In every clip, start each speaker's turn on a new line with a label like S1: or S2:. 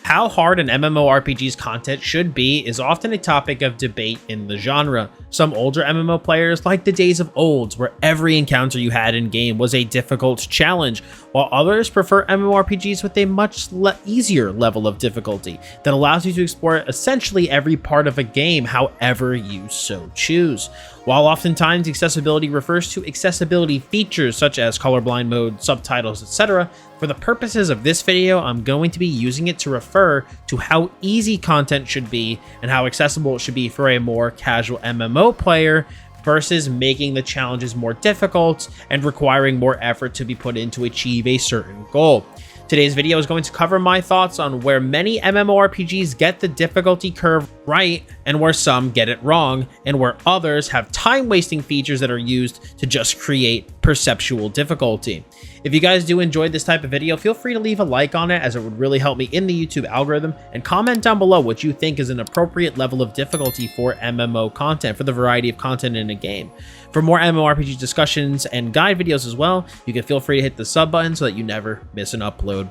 S1: How hard an MMORPG's content should be is often a topic of debate in the genre. Some older MMO players like the days of old, where every encounter you had in-game was a difficult challenge, while others prefer MMORPGs with a much easier level of difficulty that allows you to explore essentially every part of a game however you so choose. While oftentimes accessibility refers to accessibility features such as colorblind mode, subtitles, etc., for the purposes of this video, I'm going to be using it to refer to how easy content should be and how accessible it should be for a more casual MMO player versus making the challenges more difficult and requiring more effort to be put in to achieve a certain goal. Today's video is going to cover my thoughts on where many MMORPGs get the difficulty curve right and where some get it wrong, and where others have time-wasting features that are used to just create perceptual difficulty. If you guys do enjoy this type of video, feel free to leave a like on it as it would really help me in the YouTube algorithm, and comment down below what you think is an appropriate level of difficulty for MMO content, for the variety of content in a game. For more MMORPG discussions and guide videos as well, you can feel free to hit the sub button so that you never miss an upload.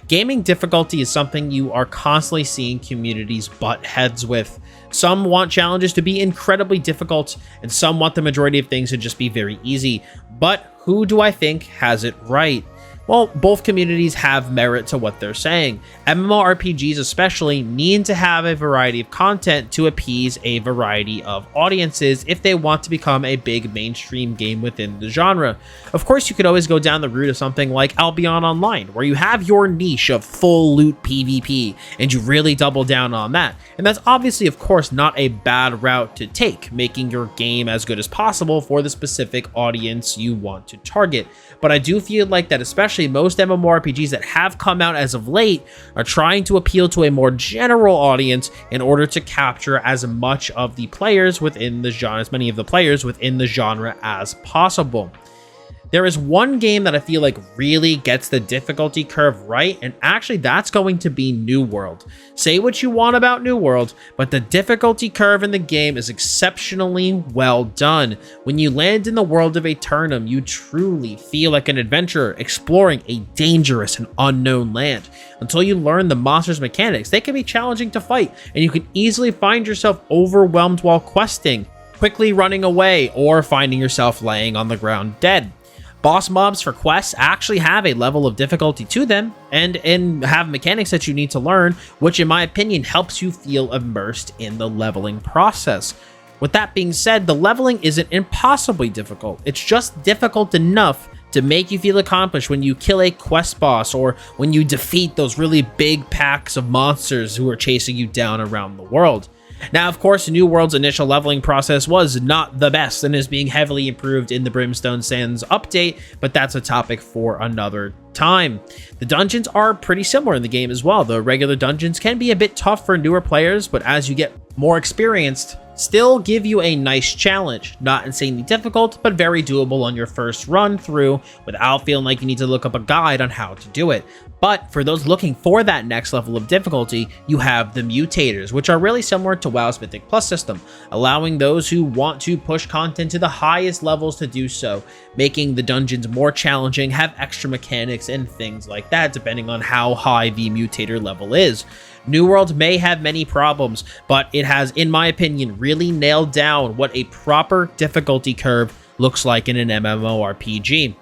S1: Gaming difficulty is something you are constantly seeing communities butt heads with. Some want challenges to be incredibly difficult, and some want the majority of things to just be very easy. But who do I think has it right? Well, both communities have merit to what they're saying. MMORPGs especially need to have a variety of content to appease a variety of audiences if they want to become a big mainstream game within the genre. Of course, you could always go down the route of something like Albion Online, where you have your niche of full loot PvP, and you really double down on that. And that's obviously, of course, not a bad route to take, making your game as good as possible for the specific audience you want to target. But I do feel like that especially most MMORPGs that have come out as of late are trying to appeal to a more general audience in order to capture as much of the players within the genre, as many of the players within the genre as possible. There is one game that I feel like really gets the difficulty curve right, and actually that's going to be New World. Say what you want about New World, but the difficulty curve in the game is exceptionally well done. When you land in the world of Aeternum, you truly feel like an adventurer exploring a dangerous and unknown land. Until you learn the monsters' mechanics, they can be challenging to fight, and you can easily find yourself overwhelmed while questing, quickly running away, or finding yourself laying on the ground dead. Boss mobs for quests actually have a level of difficulty to them and have mechanics that you need to learn, which in my opinion helps you feel immersed in the leveling process. With that being said, the leveling isn't impossibly difficult. It's just difficult enough to make you feel accomplished when you kill a quest boss or when you defeat those really big packs of monsters who are chasing you down around the world. Now, of course, New World's initial leveling process was not the best and is being heavily improved in the Brimstone Sands update, but that's a topic for another time. The dungeons are pretty similar in the game as well. The regular dungeons can be a bit tough for newer players, but as you get more experienced, still give you a nice challenge. Not insanely difficult, but very doable on your first run through without feeling like you need to look up a guide on how to do it. But for those looking for that next level of difficulty, you have the mutators, which are really similar to WoW's Mythic Plus system, allowing those who want to push content to the highest levels to do so, making the dungeons more challenging, have extra mechanics and things like that, depending on how high the mutator level is. New World may have many problems, but it has, in my opinion, really nailed down what a proper difficulty curve looks like in an MMORPG.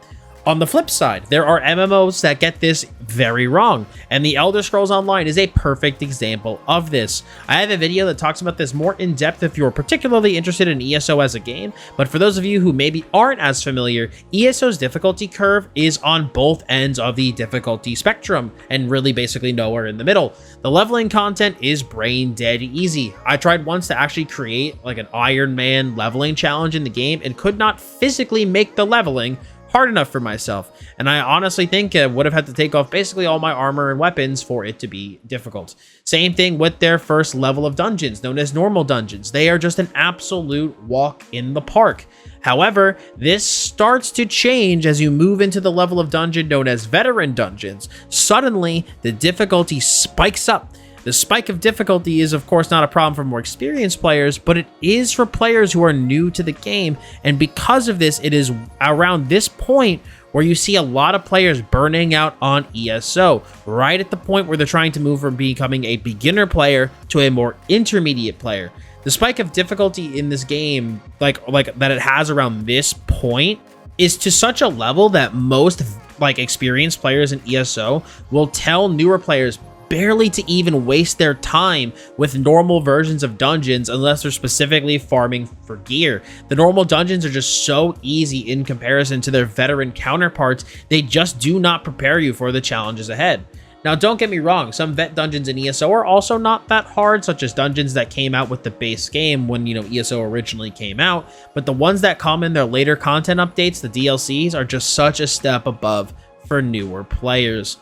S1: On the flip side, there are MMOs that get this very wrong, and The Elder Scrolls Online is a perfect example of this. I have a video that talks about this more in depth if you're particularly interested in ESO as a game, but for those of you who maybe aren't as familiar, ESO's difficulty curve is on both ends of the difficulty spectrum, and really basically nowhere in the middle. The leveling content is brain dead easy. I tried once to actually create like an Iron Man leveling challenge in the game and could not physically make the leveling hard enough for myself, and I honestly think I would have had to take off basically all my armor and weapons for it to be difficult. Same thing with their first level of dungeons, known as normal dungeons. They are just an absolute walk in the park. However, this starts to change as you move into the level of dungeon known as veteran dungeons. Suddenly, the difficulty spikes up. The spike of difficulty is, of course, not a problem for more experienced players, but it is for players who are new to the game, and because of this, it is around this point where you see a lot of players burning out on ESO, right at the point where they're trying to move from becoming a beginner player to a more intermediate player. The spike of difficulty in this game, like that it has around this point, is to such a level that most experienced players in ESO will tell newer players barely to even waste their time with normal versions of dungeons unless they're specifically farming for gear. The normal dungeons are just so easy in comparison to their veteran counterparts, they just do not prepare you for the challenges ahead. Now, don't get me wrong, some vet dungeons in ESO are also not that hard, such as dungeons that came out with the base game when, ESO originally came out, but the ones that come in their later content updates, the DLCs, are just such a step above for newer players.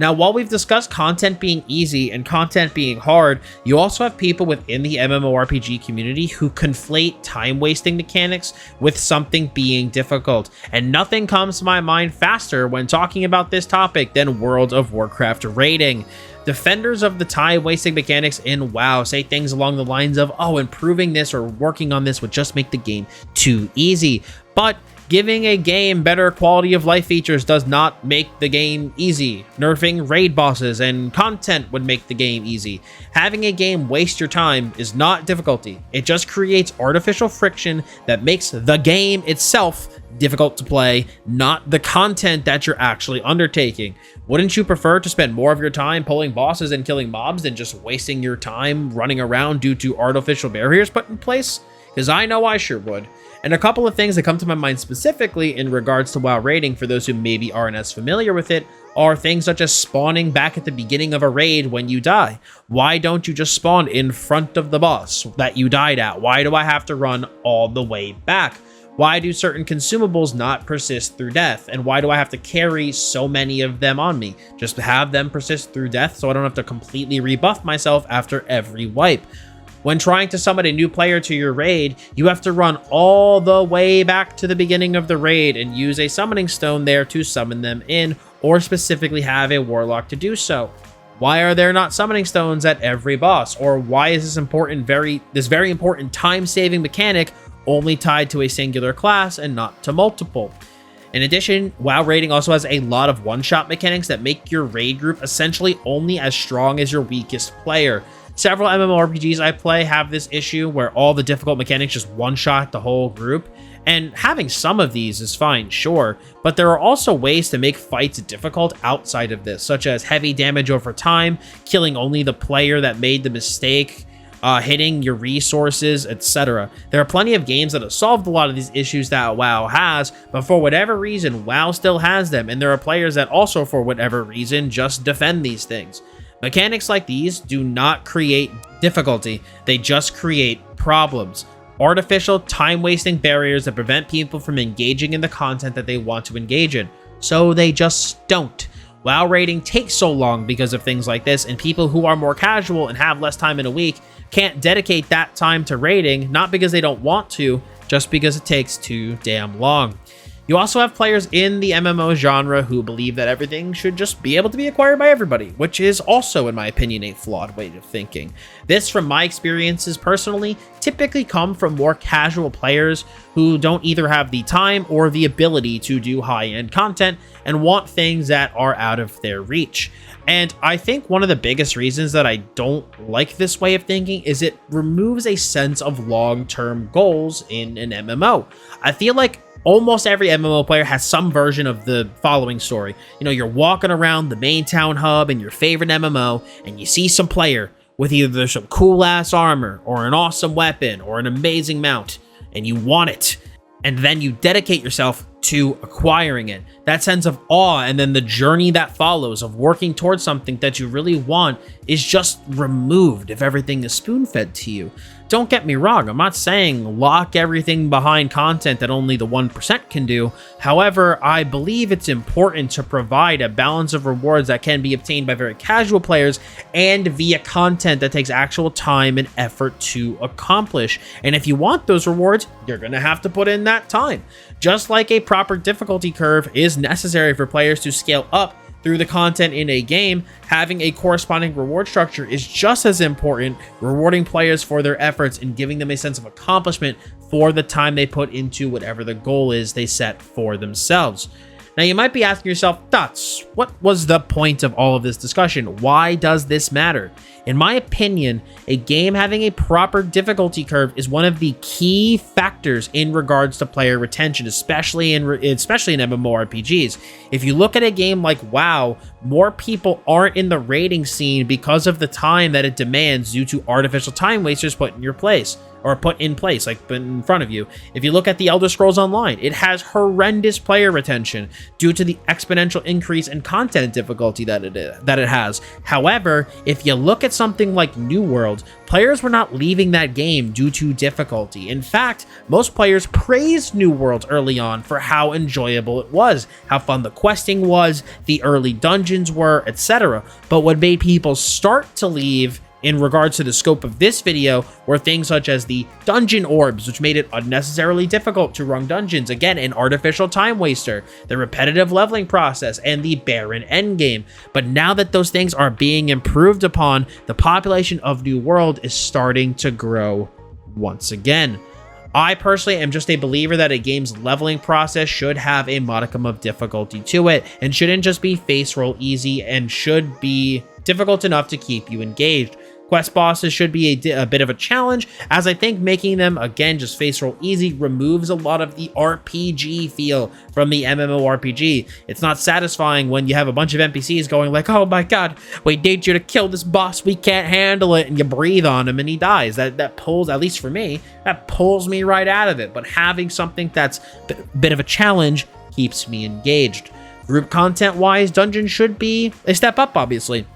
S1: Now, while we've discussed content being easy and content being hard, you also have people within the MMORPG community who conflate time-wasting mechanics with something being difficult, and nothing comes to my mind faster when talking about this topic than World of Warcraft raiding. Defenders of the time-wasting mechanics in WoW say things along the lines of, oh, improving this or working on this would just make the game too easy, but giving a game better quality of life features does not make the game easy. Nerfing raid bosses and content would make the game easy. Having a game waste your time is not difficulty. It just creates artificial friction that makes the game itself difficult to play, not the content that you're actually undertaking. Wouldn't you prefer to spend more of your time pulling bosses and killing mobs than just wasting your time running around due to artificial barriers put in place? Because I know I sure would. And a couple of things that come to my mind specifically in regards to WoW raiding, for those who maybe aren't as familiar with it, are things such as spawning back at the beginning of a raid when you die. Why don't you just spawn in front of the boss that you died at? Why do I have to run all the way back? Why do certain consumables not persist through death? And why do I have to carry so many of them on me? Just have them persist through death so I don't have to completely rebuff myself after every wipe. When trying to summon a new player to your raid, you have to run all the way back to the beginning of the raid and use a summoning stone there to summon them in, or specifically have a warlock to do so. Why are there not summoning stones at every boss? Or why is this very important time-saving mechanic only tied to a singular class and not to multiple? In addition, WoW raiding also has a lot of one-shot mechanics that make your raid group essentially only as strong as your weakest player. Several MMORPGs I play have this issue where all the difficult mechanics just one-shot the whole group, and having some of these is fine, sure, but there are also ways to make fights difficult outside of this, such as heavy damage over time, killing only the player that made the mistake, hitting your resources, etc. There are plenty of games that have solved a lot of these issues that WoW has, but for whatever reason, WoW still has them, and there are players that also, for whatever reason, just defend these things. Mechanics like these do not create difficulty, they just create problems. Artificial, time-wasting barriers that prevent people from engaging in the content that they want to engage in. So they just don't. WoW raiding takes so long because of things like this, and people who are more casual and have less time in a week can't dedicate that time to raiding, not because they don't want to, just because it takes too damn long. You also have players in the MMO genre who believe that everything should just be able to be acquired by everybody, which is also, in my opinion, a flawed way of thinking. This, from my experiences personally, typically come from more casual players who don't either have the time or the ability to do high-end content and want things that are out of their reach. And I think one of the biggest reasons that I don't like this way of thinking is it removes a sense of long-term goals in an MMO. I feel like almost every MMO player has some version of the following story. You're walking around the main town hub in your favorite MMO, and you see some player with either some cool-ass armor, or an awesome weapon, or an amazing mount, and you want it. And then you dedicate yourself to acquiring it. That sense of awe and then the journey that follows of working towards something that you really want is just removed if everything is spoon-fed to you. Don't get me wrong, I'm not saying lock everything behind content that only the 1% can do. However, I believe it's important to provide a balance of rewards that can be obtained by very casual players and via content that takes actual time and effort to accomplish. And if you want those rewards, you're going to have to put in that time. Just like a proper difficulty curve is necessary for players to scale up through the content in a game, having a corresponding reward structure is just as important, rewarding players for their efforts and giving them a sense of accomplishment for the time they put into whatever the goal is they set for themselves. Now, you might be asking yourself, Dots, what was the point of all of this discussion? Why does this matter? In my opinion, a game having a proper difficulty curve is one of the key factors in regards to player retention, especially in MMORPGs. If you look at a game like WoW, more people aren't in the raiding scene because of the time that it demands due to artificial time wasters put in your place. Or put in place, like in front of you. If you look at the Elder Scrolls Online, it has horrendous player retention due to the exponential increase in content difficulty that it has. However, if you look at something like New World, players were not leaving that game due to difficulty. In fact, most players praised New World early on for how enjoyable it was, how fun the questing was, the early dungeons were, etc. But what made people start to leave in regards to the scope of this video were things such as the dungeon orbs, which made it unnecessarily difficult to run dungeons, again, an artificial time waster, the repetitive leveling process, and the barren endgame. But now that those things are being improved upon, the population of New World is starting to grow once again. I personally am just a believer that a game's leveling process should have a modicum of difficulty to it, and shouldn't just be face roll easy, and should be difficult enough to keep you engaged. Quest bosses should be a bit of a challenge, as I think making them, again, just face roll easy removes a lot of the RPG feel from the MMORPG. It's not satisfying when you have a bunch of NPCs going like, oh my god, we need you to kill this boss, we can't handle it, and you breathe on him and he dies. That pulls, at least for me, that pulls me right out of it. But having something that's a bit of a challenge keeps me engaged. Group content-wise, dungeons should be a step up, obviously,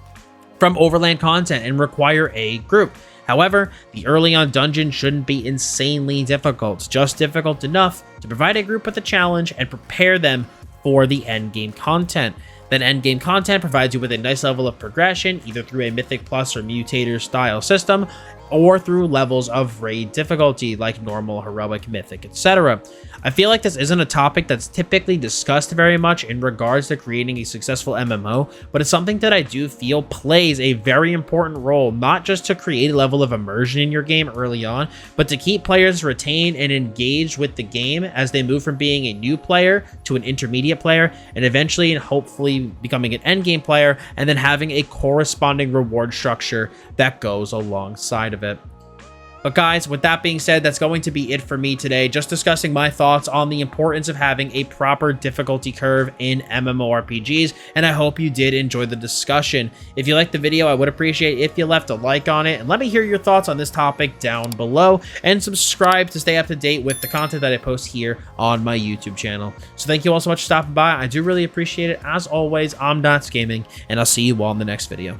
S1: from overland content and require a group. However, the early on dungeon shouldn't be insanely difficult, just difficult enough to provide a group with a challenge and prepare them for the endgame content. Then endgame content provides you with a nice level of progression, either through a Mythic Plus or Mutator style system, or through levels of raid difficulty like normal, heroic, mythic, etc. I feel like this isn't a topic that's typically discussed very much in regards to creating a successful MMO, but it's something that I do feel plays a very important role, not just to create a level of immersion in your game early on, but to keep players retained and engaged with the game as they move from being a new player to an intermediate player, and eventually and hopefully becoming an endgame player, and then having a corresponding reward structure that goes alongside of it. But guys, with that being said, that's going to be it for me today, just discussing my thoughts on the importance of having a proper difficulty curve in MMORPGs, and I hope you did enjoy the discussion. If you liked the video, I would appreciate if you left a like on it, and let me hear your thoughts on this topic down below, and subscribe to stay up to date with the content that I post here on my YouTube channel. So thank you all so much for stopping by. I do really appreciate it. As always, I'm Dots Gaming, and I'll see you all in the next video.